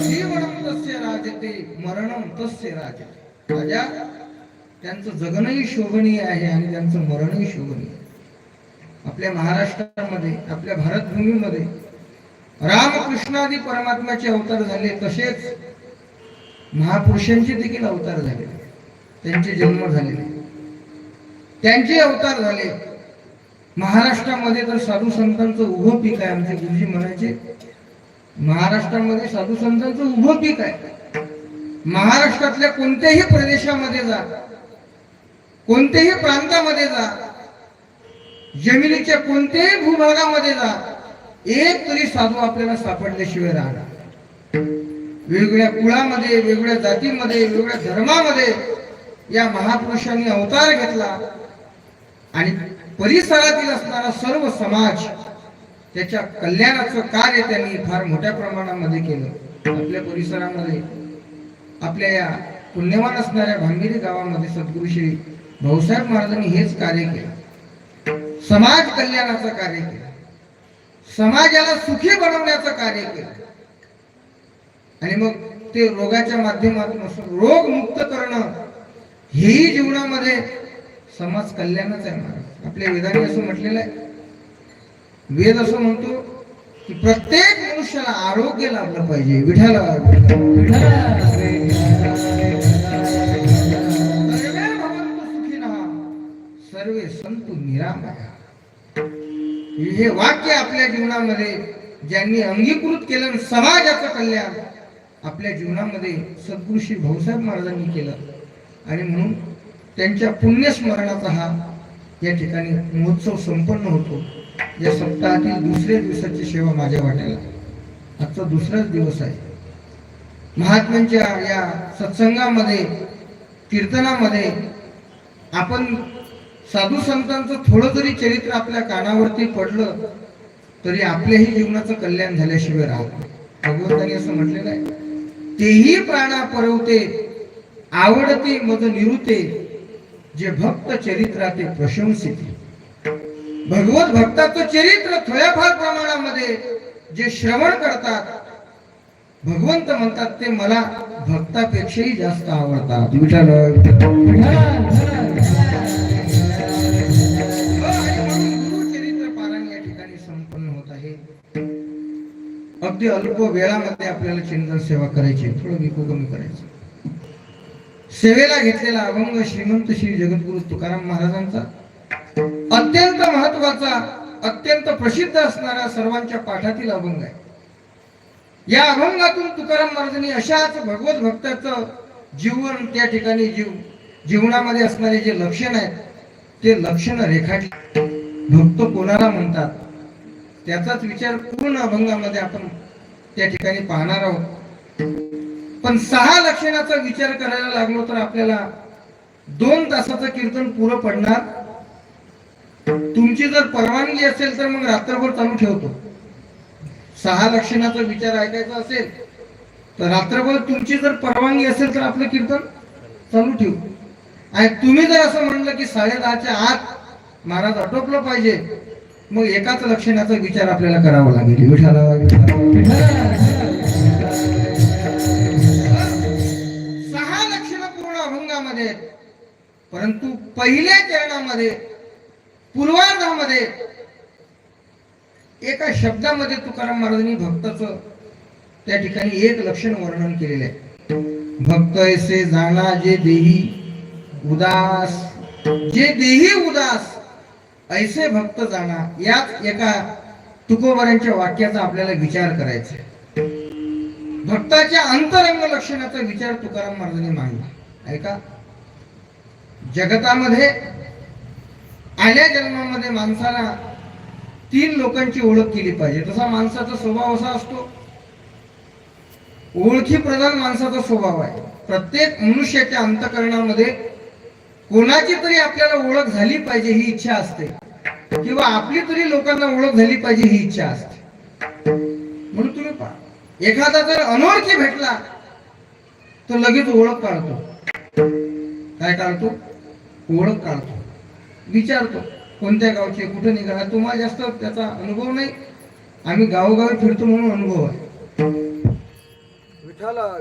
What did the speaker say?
जीवनम तस्य राजते मरणम तस्य राजते. राजा त्यांचं जगणंही शोभनीय आहे आणि त्यांचं मरणही शोभनीय. आपल्या महाराष्ट्रामध्ये आपल्या भारतभूमीमध्ये रामकृष्णादी परमात्म्याचे अवतार झाले, तसेच महापुरुषांचे देखील अवतार झाले, त्यांचे जन्म झालेले, त्यांचे अवतार झाले. महाराष्ट्रामध्ये तर साधू संतांचं उभं पीक आहे. आमचे गुरुजी म्हणायचे महाराष्ट्रामध्ये साधू संतांचं उभं पीक आहे. महाराष्ट्रातल्या कोणत्याही प्रदेशामध्ये जा, कोणत्याही प्रांतामध्ये जा, जमिनीच्या कोणत्याही भूभागामध्ये जा, एक तरी साधू आपल्याला सापडल्याशिवाय राहणार. वेगवेगळ्या कुळामध्ये, वेगवेगळ्या जातीमध्ये, वेगवेगळ्या धर्मामध्ये या महापुरुषांनी अवतार घेतला आणि परिसरातील असणारा सर्व समाज त्याच्या कल्याणाचं कार्य त्यांनी फार मोठ्या प्रमाणामध्ये केलं. आपल्या परिसरामध्ये, आपल्या या पुण्यवान असणाऱ्या भांगिरी गावामध्ये सद्गुरू श्री भाऊसाहेब महाराजांनी हेच कार्य केलं. समाज कल्याणाचं कार्य केलं, समाजाला सुखी बनवण्याचं कार्य केलं. आणि मग ते रोगाच्या माध्यमातून रोग मुक्त करणं हेही जीवनामध्ये समाज कल्याणच आहे. महाराज आपल्या वेदांनी असं म्हटलेलं आहे, वेद असं म्हणतो की प्रत्येक मनुष्याला आरोग्य लाभलं पाहिजे. विठाला सर्वे संतु निरामया, हे वाक्य आपल्या जीवनामध्ये ज्यांनी अंगीकृत केलं, समाजाचं कल्याण आपल्या जीवनामध्ये सद्गुरू श्री भाऊसाहेब महाराजांनी केलं. आणि म्हणून त्यांच्या पुण्यस्मरणाचा हा या ठिकाणी महोत्सव संपन्न होतो. या सप्ताहातील दुसऱ्या दिवसाची सेवा माझ्या वाट्याला, आजचा दुसराच दिवस आहे. महात्म्यांच्या या सत्संगामध्ये, कीर्तनामध्ये आपण साधू संतांचं थोडं जरी चरित्र आपल्या कानावरती पडलं तरी आपल्याही जीवनाचं कल्याण झाल्याशिवाय राहत. भगवंतांनी असं म्हटलेलं आहे, तेही प्राणा परवते आवडते मज निरुते, जे भक्त चरित्राते प्रशंसिते. भगवत भक्ताचं चरित्र थोड्याफार प्रमाणामध्ये जे श्रवण करतात, भगवंत म्हणतात ते मला भक्तापेक्षाही जास्त आवडतात. गुरुचरित्र पारायण या ठिकाणी संपन्न होत आहे. अगदी अल्प वेळामध्ये आपल्याला चिंतन सेवा करायची, थोडं विकू कमी करायचं. सेवेला घेतलेला अभंग श्रीमंत श्री जगद्गुरु तुकाराम महाराजांचा अत्यंत महत्वाचा, अत्यंत प्रसिद्ध असणारा सर्वांच्या पाठातील अभंग आहे. या अभंगातून तुकाराम महाराजांनी अशाच भगवत भक्ताचं जीवन, त्या ठिकाणी जीवनामध्ये असणारे जे लक्षण आहेत ते लक्षण रेखाटले. भक्त कोणाला म्हणतात त्याचाच विचार पूर्ण अभंगामध्ये आपण त्या ठिकाणी पाहणार आहोत. पण 6 लक्षणाचा विचार करायला लागलो तर आपल्याला 2 तासाचं कीर्तन पुरं पडणार. तुमची जर परवानगी असेल तर मग रात्रभर चालू ठेवतो. 6 लक्षणाचा विचार ऐकायचा असेल तर रात्रभर, तुमची जर परवानगी असेल तर आपलं कीर्तन चालू ठेवू. आणि तुम्ही जर असं म्हणलं की 10:30च्या आत महाराज आटोपलं पाहिजे, मग एकाच लक्षणाचा विचार आपल्याला करावा लागेल. विठाला 6 लक्षण पूर्ण अभंगामध्ये, परंतु पहिल्या चरणामध्ये पूर्वार्धामध्ये एका शब्दामध्ये तुकाराम महाराजांनी भक्ताचं त्या ठिकाणी एक लक्षण वर्णन केलेलं आहे. भक्त ऐसे जाणा जे देही उदास, जे देही उदास ऐसे भक्त जाणा. याच एका तुकोबारांच्या वाक्याचा आपल्याला विचार करायचा आहे. भक्ताच्या अंतरंग लक्षणाचा विचार तुकाराम महाराजांनी मांडला. ऐका, जगतामध्ये आल्या जन्मामध्ये माणसाला 3 लोकांची ओळख केली पाहिजे. तसा माणसाचा स्वभाव असा असतो, ओळखी प्रधान माणसाचा स्वभाव आहे. प्रत्येक मनुष्याच्या अंतःकरणामध्ये कोणाची तरी आपल्याला ओळख झाली पाहिजे ही इच्छा असते, किंवा आपली तरी लोकांना ओळख झाली पाहिजे ही इच्छा असते. म्हणून तुम्ही पहा, एखादा जर अनोळखी भेटला तर लगेच ओळख काढतो. काय काढतो? ओळख काढतो. विचारतो कोणत्या गावचे, कुठे निघाला. तुम्हाला जास्त त्याचा अनुभव नाही, आम्ही गावोगावी फिरतो म्हणून अनुभव आहे. विठ्ठल